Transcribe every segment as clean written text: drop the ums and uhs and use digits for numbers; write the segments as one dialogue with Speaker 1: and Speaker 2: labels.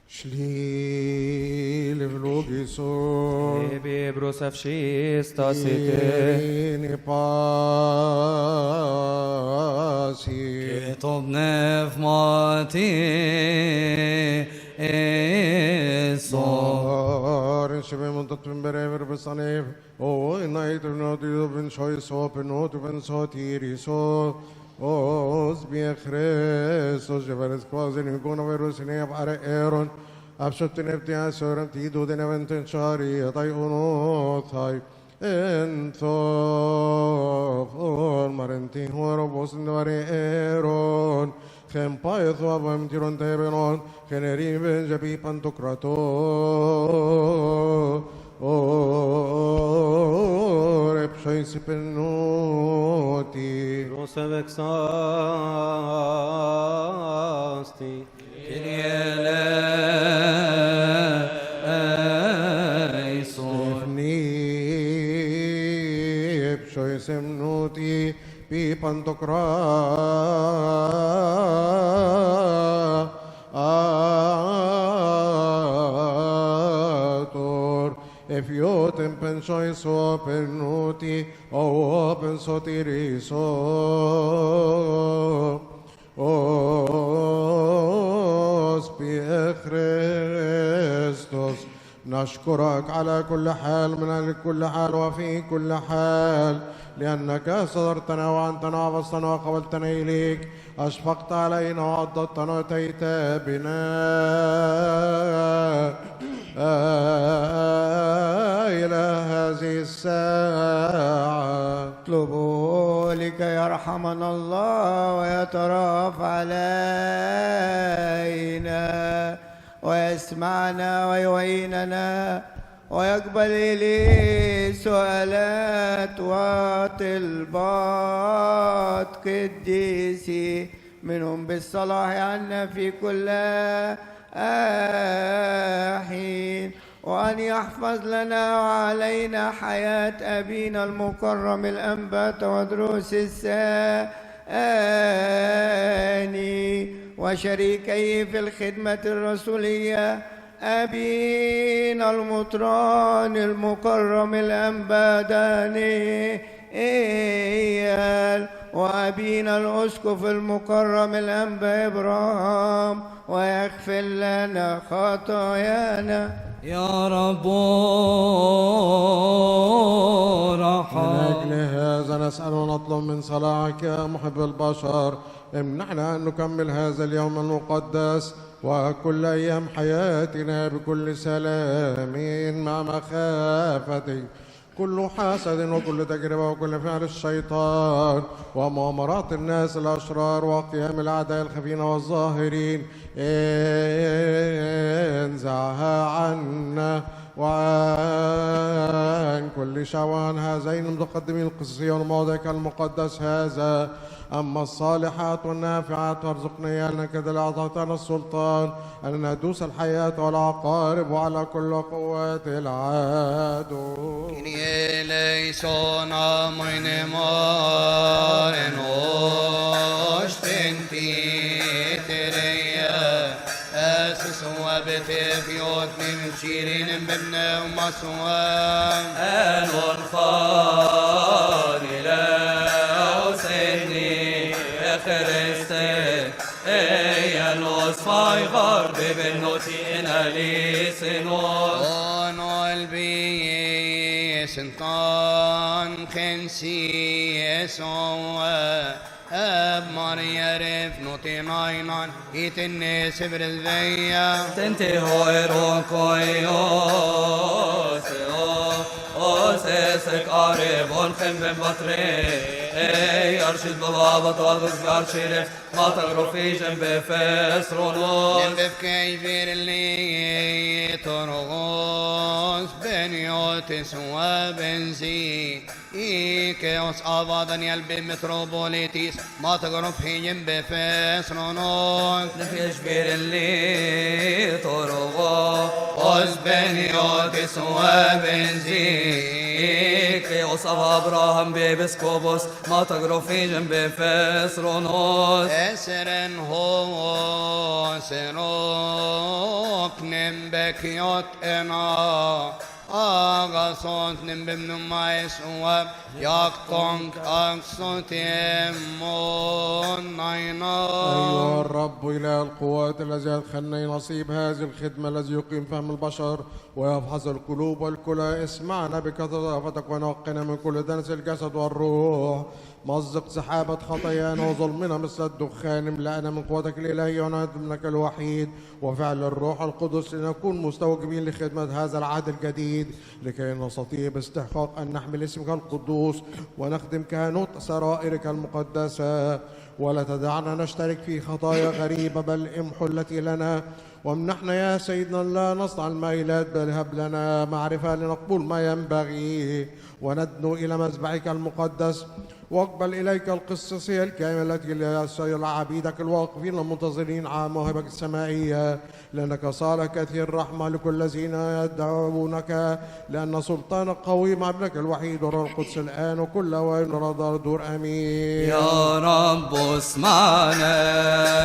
Speaker 1: Šli vlogiso
Speaker 2: Ebi brusavšista site.
Speaker 1: Ini pasi
Speaker 2: Ketob nevmati eso.
Speaker 1: Şebe muntatun beraber besanef O inayet vnoti ben şoyso penot ben sotiriso Oz bi Christos jeveres quasi gona verosine apare eron Absot neftia soram ti do de neventen chari atai uno thai Enthor marentin horo bosnare eron Chem paetho abam tiron tebenon Generim ben japi pantokrato Repshois penoti
Speaker 2: Brusavexasti. Eleison.
Speaker 1: Ni Repshois emnoti Pi pantokrator Efiotem pensois o pernuti o pensotiriso Os bi Christos نشكرك على كل حال من أجل كل حال وفي كل حال لأنك صدرتنا وأنتنا وفصلنا وقبلتنا إليك أشفقت علينا وعضدتنا وأتيت بنا إلى هذه الساعة
Speaker 3: اطلبوا لكي يرحمنا الله ويترأف علينا ويسمعنا ويعيننا ويقبل إليه سؤالات وطلبات قديسي منهم بالصلاح عنا في كل حين وأن يحفظ لنا وعلينا حياة أبينا المكرم الأنبات ودروس الثاني وشريكيه في الخدمة الرسولية أبينا المطران المكرم الأنباداني إيال وأبينا الأسقف المكرم الأنبا إبراهيم ويغفر لنا خطايانا
Speaker 2: يا رب
Speaker 1: من
Speaker 2: رحم.
Speaker 1: أجل هذا نسأل ونطلب من صلاحك يا محب البشر امنحنا أن نكمل هذا اليوم المقدس وكل أيام حياتنا بكل سلام مع مخافتك كل حسد وكل تجربة وكل فعل الشيطان ومؤامرات الناس الأشرار وقيام الأعداء الخفين والظاهرين انزعها عنا وعن كل شوان هذين المتقدمين القدسيين وموضعك المقدس هذا أما الصالحات والنافعات وارزقنا إيانا كذا أعطيتنا السلطان أن ندوس الحياة والعقارب وعلى كل قوات العدو
Speaker 4: eleison amoine maren ostentitereia أسس وبتفيوت من شيرين ببنا ومصوام
Speaker 2: أنور خاني لا وسني يا خريستي يا الوصفاي غرب بالنوتي إنا لي سنور
Speaker 4: أونو البي سنطان خنسي يسوى أب ماريا رف نوتي ناينان يتني سبر الذيا
Speaker 2: تنتي هويرون كويوس أوسسك قريب ونخم بن بطري أرشد بابا طالبس قارشيرف ما تغرو في جنب فسرونوس
Speaker 4: جنب كيفير اللي ترغوس بنيوتس وبنزي إيكيوس أبادن يلبي متروبوليتيس ما تغرف في جنب فسرونوس
Speaker 2: نفيش بير اللي طرغو أوس بنيوتس وبنزيك Epikos av Abraham bebiskobos, matagrofigen befesronos.
Speaker 4: Eseren hoserok nembekjot ena Agasot nimbimnumais uab yaktonk aksotemon naina.
Speaker 1: أيها الرب إله القوات الذي أدخلني نصيب هذه الخدمة الذي يقيم فهم البشر ويفحص القلوب والكلى، اسمعنا بكثرة رأفتك ونقنا من كل دنس الجسد والروح. مزق سحابة خطايانا وظلمنا مثل الدخان، املأنا من قوتك الإلهية ونعد منك الوحيد وفعل الروح القدس لنكون مستوجبين لخدمة هذا العهد الجديد، لكي نستطيع باستحقاق أن نحمل اسمك القدوس ونخدم كهنوت سرائرك المقدسة. ولا تدعنا نشترك في خطايا غريبة، بل امحو التي لنا وامنحنا يا سيدنا لا نصنع الميلات، بل هب لنا معرفة لنقبل ما ينبغي وندنو إلى مذبحك المقدس. واقبل إليك القصصية الكاملة التي ليسير عبيدك الواقفين المنتظرين على موهبك السمائية، لأنك صالح كثير رحمة لكل الذين يدعونك، لأن سلطانك قوي مع ابنك الوحيد والروح القدس الآن وكل أوان ورضا دور آمين.
Speaker 2: يا رب اسمعنا،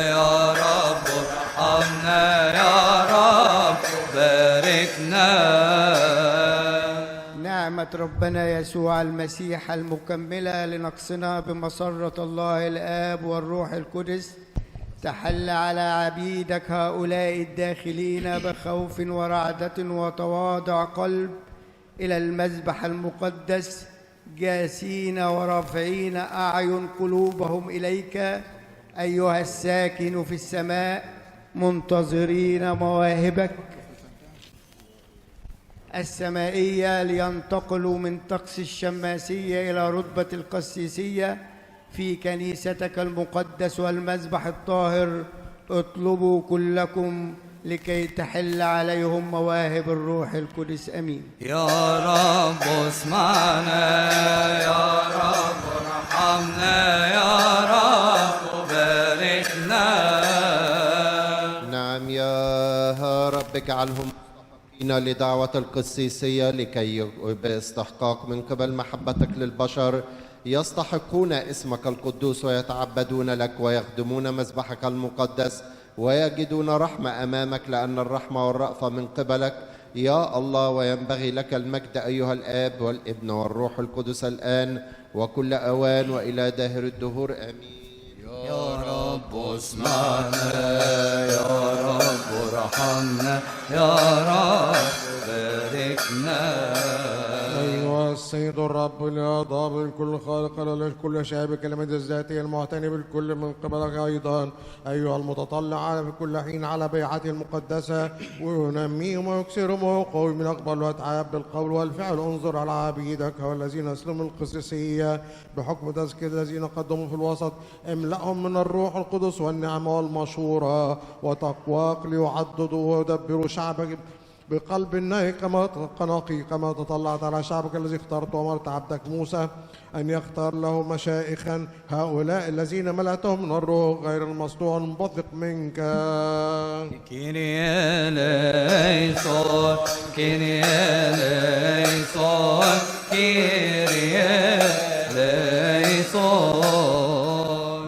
Speaker 2: يا رب ارحمنا، يا رب باركنا.
Speaker 3: نعمة ربنا يسوع المسيح المكملة لنقصنا بمسرة الله الآب والروح القدس تحل على عبيدك هؤلاء الداخلين بخوف ورعدة وتواضع قلب إلى المذبح المقدس، جاسين ورافعين أعين قلوبهم إليك أيها الساكن في السماء، منتظرين مواهبك السمائية لينتقلوا من طقس الشماسية إلى رتبة القسيسية في كنيستك المقدس والمذبح الطاهر. اطلبوا كلكم لكي تحل عليهم مواهب الروح القدس. أمين.
Speaker 2: يا رب اسمعنا، يا رب ارحمنا، يا رب باركنا.
Speaker 5: نعم يا رب اجعلهم لدعوة القسيسية لكي باستحقاق من قبل محبتك للبشر يستحقون اسمك القدوس ويتعبدون لك ويخدمون مذبحك المقدس ويجدون رحمة أمامك، لأن الرحمة والرأفة من قبلك يا الله. وينبغي لك المجد أيها الآب والابن والروح القدس الآن وكل أوان وإلى داهر الدهور. آمين.
Speaker 2: يا رب اسمعنا، يا رب ارحمنا، يا رب باركنا.
Speaker 1: أيها السيد الرب الأضاب الكل خالق لكل شعب كلمة الذاتية المعتني بالكل من قبلك أيضا، أيها المتطلع في كل حين على بيعته المقدسة وينميهم ويكسرهم ويقوي من أقبل وأتعاب بالقول والفعل. انظر على عبيدك والذين أسلموا القسيسية بحكم تزكية الذين قدموا في الوسط، املأهم من الروح القدس والنعمة والمشورة وتقواك ليعضدوا ويدبروا شعبك بقلب نقي كما تطلعت على شعبك الذي اخترت وأمرت عبدك موسى أن يختار له مشائخا، هؤلاء الذين ملأتهم من الروح غير المصنوع المنبثق منك.
Speaker 2: كيريا ليسون، كيريا ليسون، كيريا ليسون.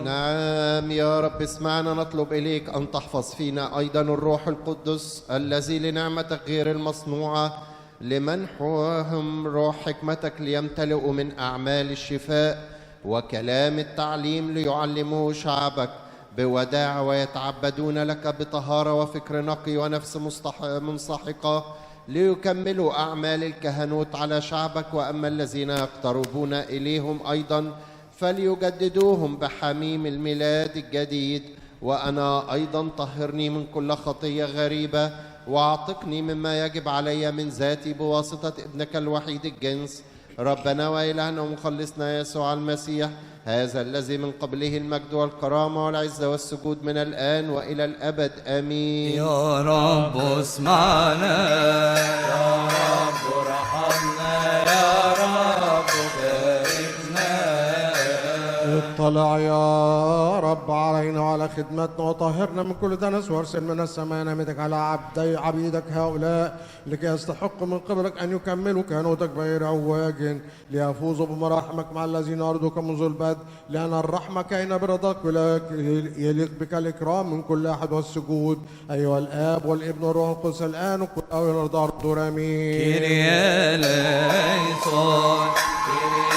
Speaker 5: نعم يا رب اسمعنا، نطلب إليك أن تحفظ فينا أيضا الروح القدس الذي لنعمتك غير المصنوعة لمنحهم روح حكمتك ليمتلئوا من أعمال الشفاء وكلام التعليم ليعلموه شعبك بوداع ويتعبدون لك بطهارة وفكر نقي ونفس منسحقة ليكملوا أعمال الكهنوت على شعبك. وأما الذين يقتربون إليهم أيضا فليجددوهم بحميم الميلاد الجديد. وأنا أيضا طهرني من كل خطية غريبة واعتقني مما يجب علي من ذاتي بواسطة ابنك الوحيد الجنس ربنا وإلهنا ومخلصنا يسوع المسيح، هذا الذي من قبله المجد والكرامة والعزة والسجود من الآن وإلى الأبد. آمين.
Speaker 2: يا رب اسمعنا، يا رب ارحمنا، يا رب باركنا.
Speaker 1: اطلع يا رب علينا وعلى خدمتنا وطهرنا من كل دنس وارسل من السماء نعمتك على عبيدك هؤلاء لكي يستحقوا من قبلك أن يكملوا كهنوتك غير عواج ليفوزوا بمراحمك مع الذين أرضوك منذ البدء لأن الرحمة كاينة برضاك يليق بك الإكرام من كل أحد والسجود أيها الآب والابن والروح القدس الآن وكل أول الأرض أرض آمين.
Speaker 2: كيريا ليسون كيريا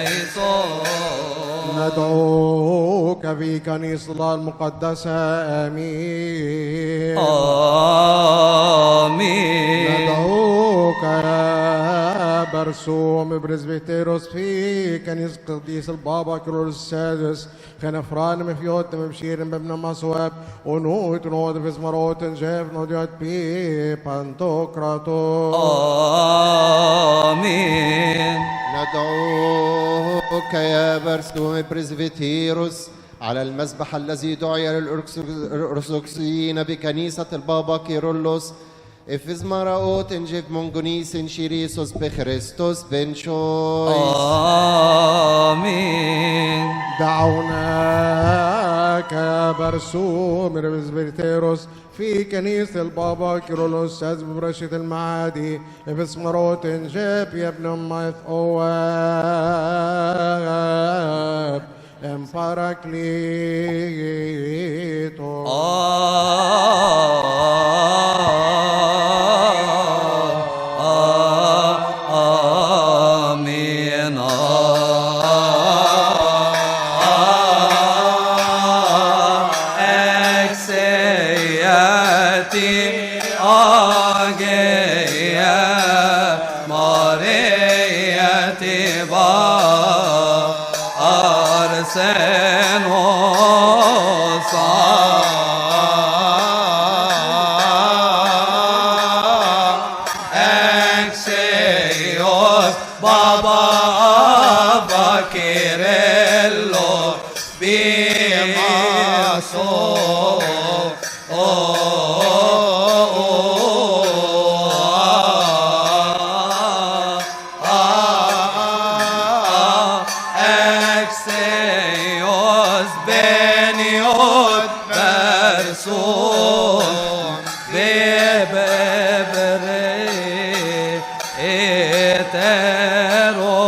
Speaker 2: ليسون
Speaker 1: ندعوك في كنيسة الله المقدسة آمين.
Speaker 2: آمين.
Speaker 1: ندعوك يا برسوم برزبيتيروس في كنيسة قديس البابا كيرلس السادس خنفران مفيوت مبشير بابن مسواب ونوت نود في زمروت جيف نوديوت بي بانتوكراتو.
Speaker 2: آمين.
Speaker 5: ندعوك يا برسوم برزبيتيروس على المذبح الذي دعي للأرثوذكسيين بكنيسة البابا كيرلس إفز مراوت إنجيف مونغونيس إنشيريسوس بخريستوس بنشويس.
Speaker 2: آمين.
Speaker 1: دعوناك يا برسوم برزبيتيروس في كنيسة البابا كيرلس السادس ببرشة المعادي إفز مراوت إنجيف يا ابن أمي أواب Εμπαρακλήτω.
Speaker 2: Αμήν. Εξαιάτη Αγία Μαρία Τιβά Arsenos Exeos Baba Bakirello Bimaso Exeos Beniot Berson Bebebre Etero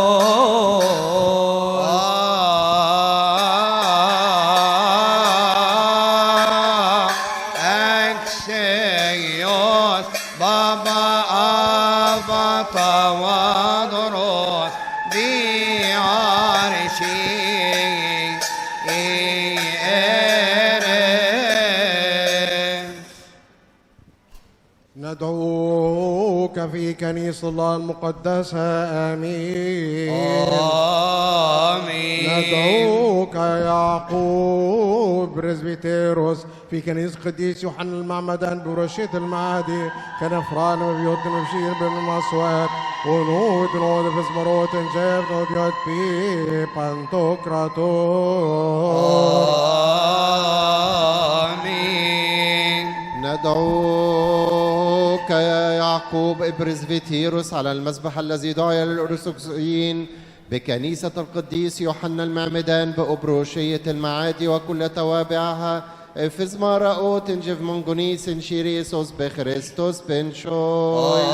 Speaker 4: Exeos Baba Ava Tawadros Diarshi
Speaker 1: ندعوك في كنيسة الله المقدسة آمين.
Speaker 4: آمين.
Speaker 1: ندعوك يا يعقوب برزبيتيروس في كنيسة قديس يوحنا المعمدان برشية المعادي كنفران ببيوت مبشير بن مسوات ونود في زمروت جيب نوديوت بي بانتوكراتو.
Speaker 4: آمين.
Speaker 5: ندعوك يا يعقوب برزبيتيروس على المذبح الذي دعي للأرثوذكسيين بكنيسة القديس يوحنا المعمدان بأبروشية المعادي وكل توابعها إفز مراوت إنجيف مونغونيس إنشيريسوس بخريستوس بنشويس.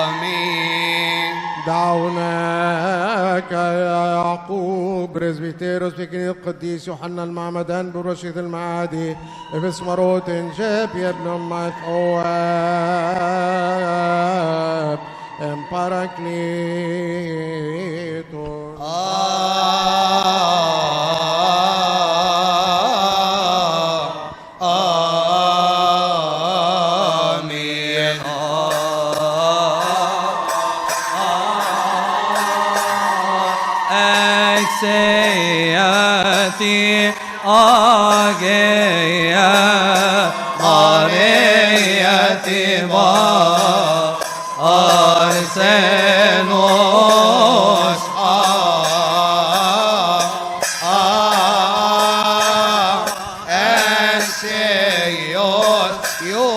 Speaker 4: آمين.
Speaker 1: دعوناك يا يعقوب برزبيتيروس في كنيسة القديس يوحنا المعمدان برشيد المعادي إفس مروت جاب يا ابن أمك أواب Εμπαρακλήτω.
Speaker 4: Amen.
Speaker 2: Exeati Agea Maria Tiva Arsenos
Speaker 4: Exeos Ioannis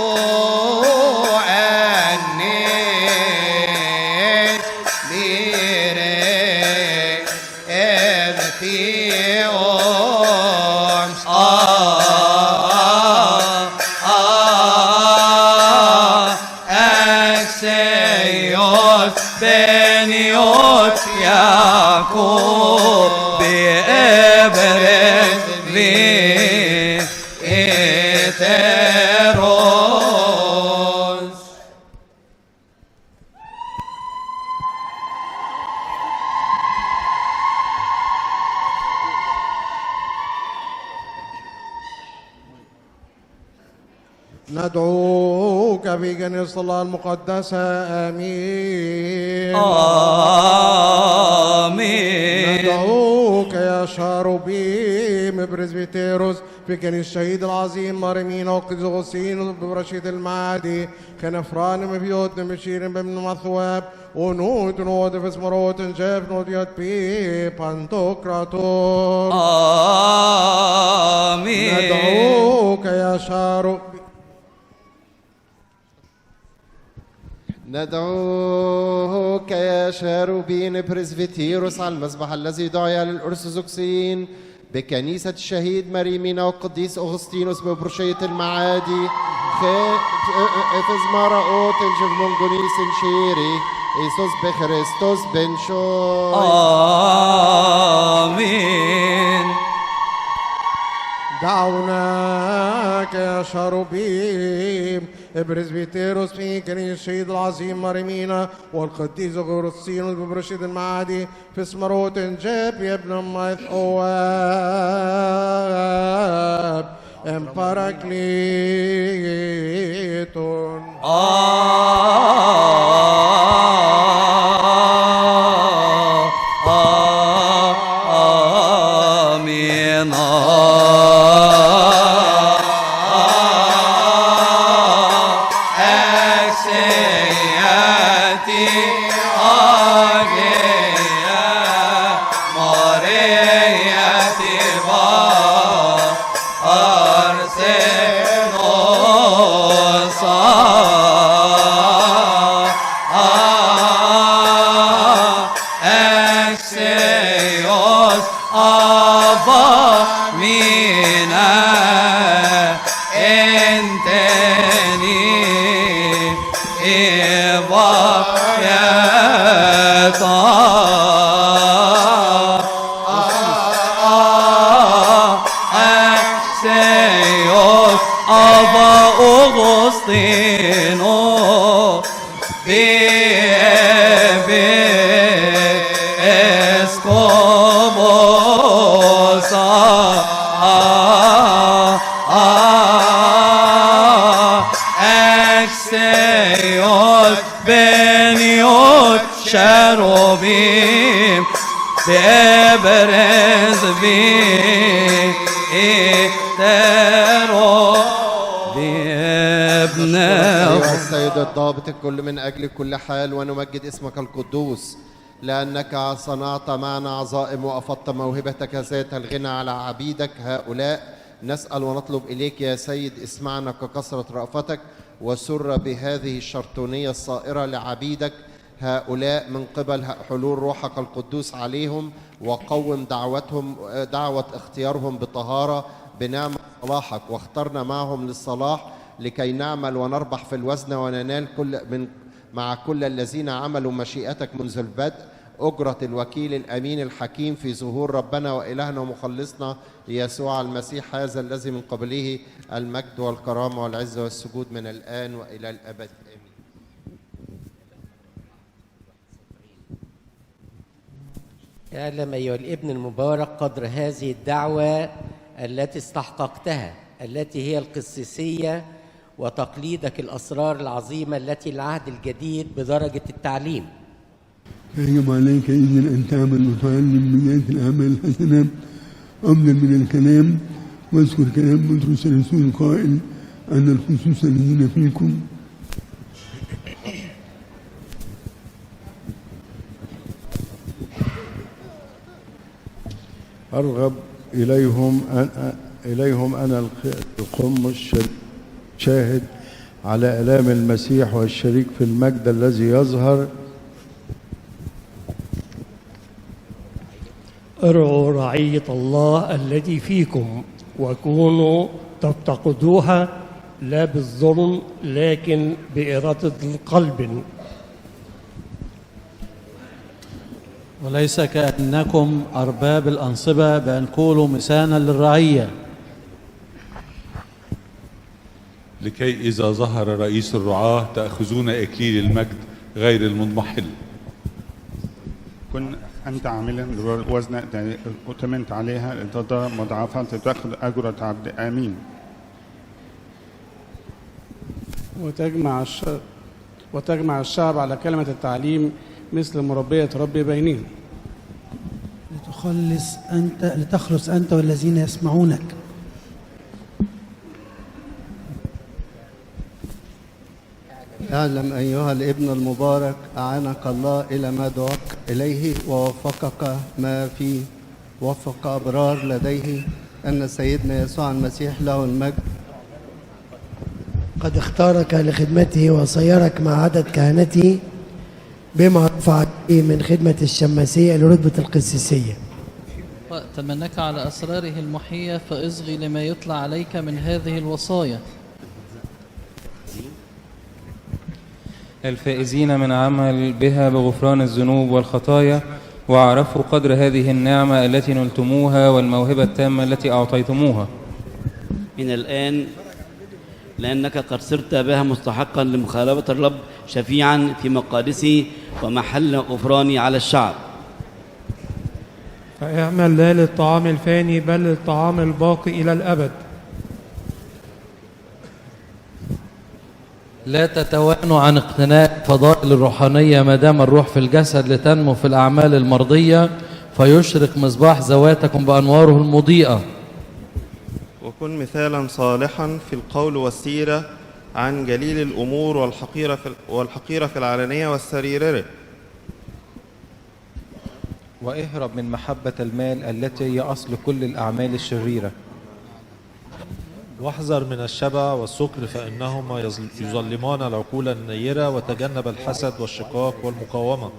Speaker 2: Exeos beniot Jacob beeberet vi eteros.
Speaker 1: ندعوك في كنيسة الله المقدسة. آمين.
Speaker 2: آمين.
Speaker 1: ندعوك يا شاروبيم برزبيتيروس في كنيسة الشهيد العظيم مريمين وقدس غسين برشيد المعادي كنفران مبيوت مشير بمن مثواب ونود نود في اسمروت جاف نود يد بي بانتوكراتور.
Speaker 2: آمين.
Speaker 1: ندعوك يا شاروبيم.
Speaker 5: ندعوك يا شاروبين برزفيتيروس على المذبح الذي دعي للأرثوذكسيين بكنيسة الشهيد مريمينا وقديس أغسطينوس ببرشية المعادي إفز ماراوت الجفمونجونيس شيري إيسوس بخريستوس بن شوي.
Speaker 2: آمين.
Speaker 1: دعوناك يا شاروبيم برزبيتيروس في كنيسة الشهيد العظيم مريمينا والقديس أغسطينوس ببرشيد المعادي في اسمروت جاب يا ابن مايث أواب امباراكليتون.
Speaker 2: آمين. أكسياتي آجيا مارياتي با أرسنوسا أكسيوس أبا مينا انتني إبا يتا أكسيوس أبا أغسطينو بيبي اسكوبوسا أكسيوس بنيوت شاروبيم ببرز بي إترو بابن
Speaker 5: أيها السيد الضابط الكل من أجل كل حال ونمجد اسمك القدوس لأنك صنعت معنا عظائم وأفضت موهبتك ذات الغنى على عبيدك هؤلاء. نسأل ونطلب إليك يا سيد اسمعنا ككثرة رأفتك وسر بهذه الشرطونية الصائرة لعبيدك هؤلاء من قبل حلول روحك القدوس عليهم، وقوم دعوة اختيارهم بطهارة بنعمة صلاحك، واخترنا معهم للصلاح لكي نعمل ونربح في الوزن وننال مع كل الذين عملوا مشيئتك منذ البدء أجرة الوكيل الأمين الحكيم في ظهور ربنا وإلهنا ومخلصنا يسوع المسيح، هذا الذي من قبله المجد والكرامة والعزة والسجود من الآن وإلى الأبد. آمين.
Speaker 6: اعلم أيها الابن المبارك قدر هذه الدعوة التي استحققتها، التي هي القسيسية وتقليدك الأسرار العظيمة التي العهد الجديد بدرجة التعليم.
Speaker 7: يجب عليك إذن أن تعمل وتعلم بذات الأعمال الحسنة أفضل من الكلام، واذكر كلام بطرس الرسول القائل أن الخصوص الذين فيكم
Speaker 8: أرغب إليهم أنا القم الشاهد على آلام المسيح والشريك في المجد الذي يظهر.
Speaker 9: ارعوا رعية الله التي فيكم وكونوا تفتقدوها لا بالظلم لكن بإرادة القلب،
Speaker 10: وليس كأنكم أرباب الأنصبة بأن كونوا مسانا للرعية،
Speaker 11: لكي إذا ظهر رئيس الرعاة تأخذون إكليل المجد غير المضمحل.
Speaker 12: كن أنت عاملا وزن أتمنت عليها ضد مضاعفات تأخذ أجرة عبد. آمين.
Speaker 13: وتجمع الشعب على كلمة التعليم مثل مربية ربي بينهم،
Speaker 14: لتخلص أنت والذين يسمعونك.
Speaker 15: اعلم أيها الابن المبارك أعانك الله إلى ما دعاك إليه ووفقك ما فيه وفق أبرار لديه أن سيدنا يسوع المسيح له المجد
Speaker 14: قد اختارك لخدمته وصيرك مع عدد كهنته بما رفع من خدمة الشماسية لرتبة القسيسية،
Speaker 16: وأتمنك على أسراره المحية فاصغي لما يطلع عليك من هذه الوصايا.
Speaker 17: الفائزين من عمل بها بغفران الذنوب والخطايا، واعرفوا قدر هذه النعمة التي نلتموها والموهبة التامة التي أعطيتموها
Speaker 18: من الآن، لأنك قد صرت بها مستحقا لمخالفة الرب شفيعا في مقادسه ومحل غفراني على الشعب.
Speaker 19: فاعمل لا للطعام الفاني بل للطعام الباقي إلى الأبد.
Speaker 20: لا تتوانوا عن اقتناء الفضائل الروحانية ما دام الروح في الجسد لتنمو في الأعمال المرضية فيشرق مصباح ذواتكم بأنواره المضيئة.
Speaker 21: وكن مثالا صالحا في القول والسيرة عن جليل الأمور والحقيرة في العلانية والسريرة.
Speaker 22: واهرب من محبة المال التي هي أصل كل الأعمال الشريرة.
Speaker 23: واحذر من الشبع والسكر فإنهما يظلمان العقول النيرة، وتجنب الحسد والشقاق والمقاومة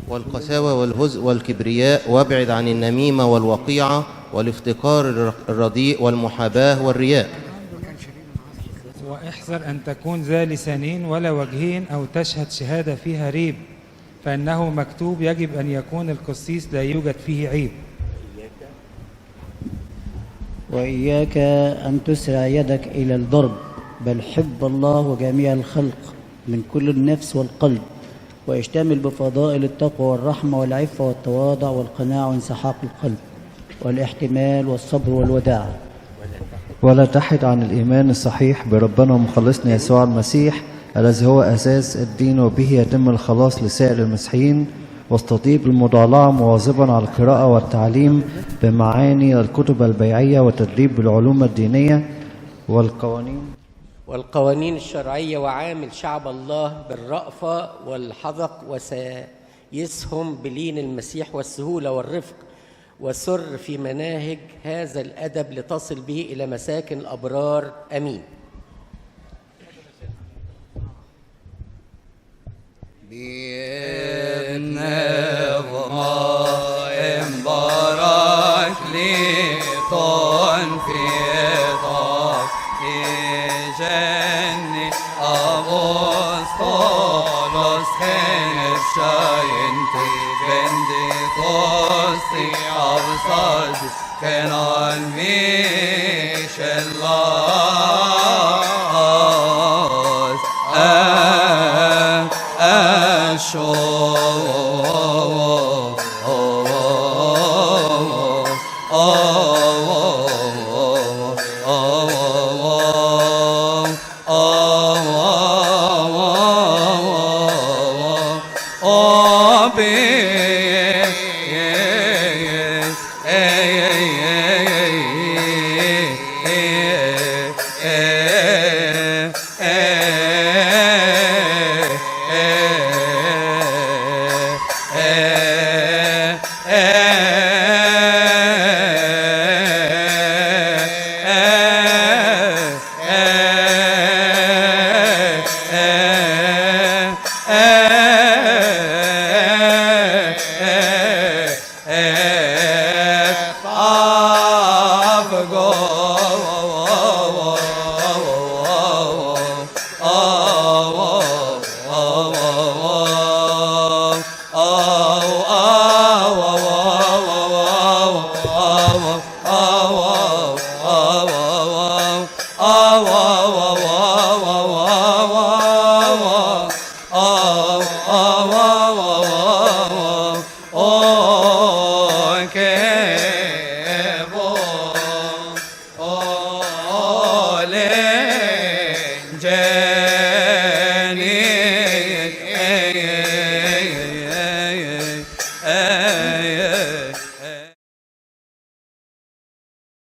Speaker 5: والقساوة والهزء والكبرياء، وابعد عن النميمة والوقيعة والافتقار الرديء والمحاباة والرياء.
Speaker 24: واحذر أن تكون ذا لسانين ولا وجهين أو تشهد شهادة فيها ريب، فإنه مكتوب يجب أن يكون القسيس لا يوجد فيه عيب.
Speaker 25: وإياك أن تسرع يدك إلى الضرب، بل حب الله وجميع الخلق من كل النفس والقلب، واشتمل بفضائل التقوى والرحمة والعفة والتواضع والقناعة وانسحاق القلب والاحتمال والصبر والوداعة.
Speaker 8: ولا تحد عن الإيمان الصحيح بربنا ومخلصنا يسوع المسيح الذي هو أساس الدين وبه يتم الخلاص لسائر المسيحيين، واستطيب المضالعة مواظبا على القراءة والتعليم بمعاني الكتب البيعية وتدريب العلوم الدينية
Speaker 6: والقوانين الشرعية، وعامل شعب الله بالرأفة والحذق، وسيسهم بلين المسيح والسهولة والرفق، وسر في مناهج هذا الأدب لتصل به إلى مساكن الأبرار. أمين.
Speaker 2: بإذن الله مبارك لطن في طاق جنة أبوسطولوس خنف شاينتي بندي قصي أبصاد كنان ميش الله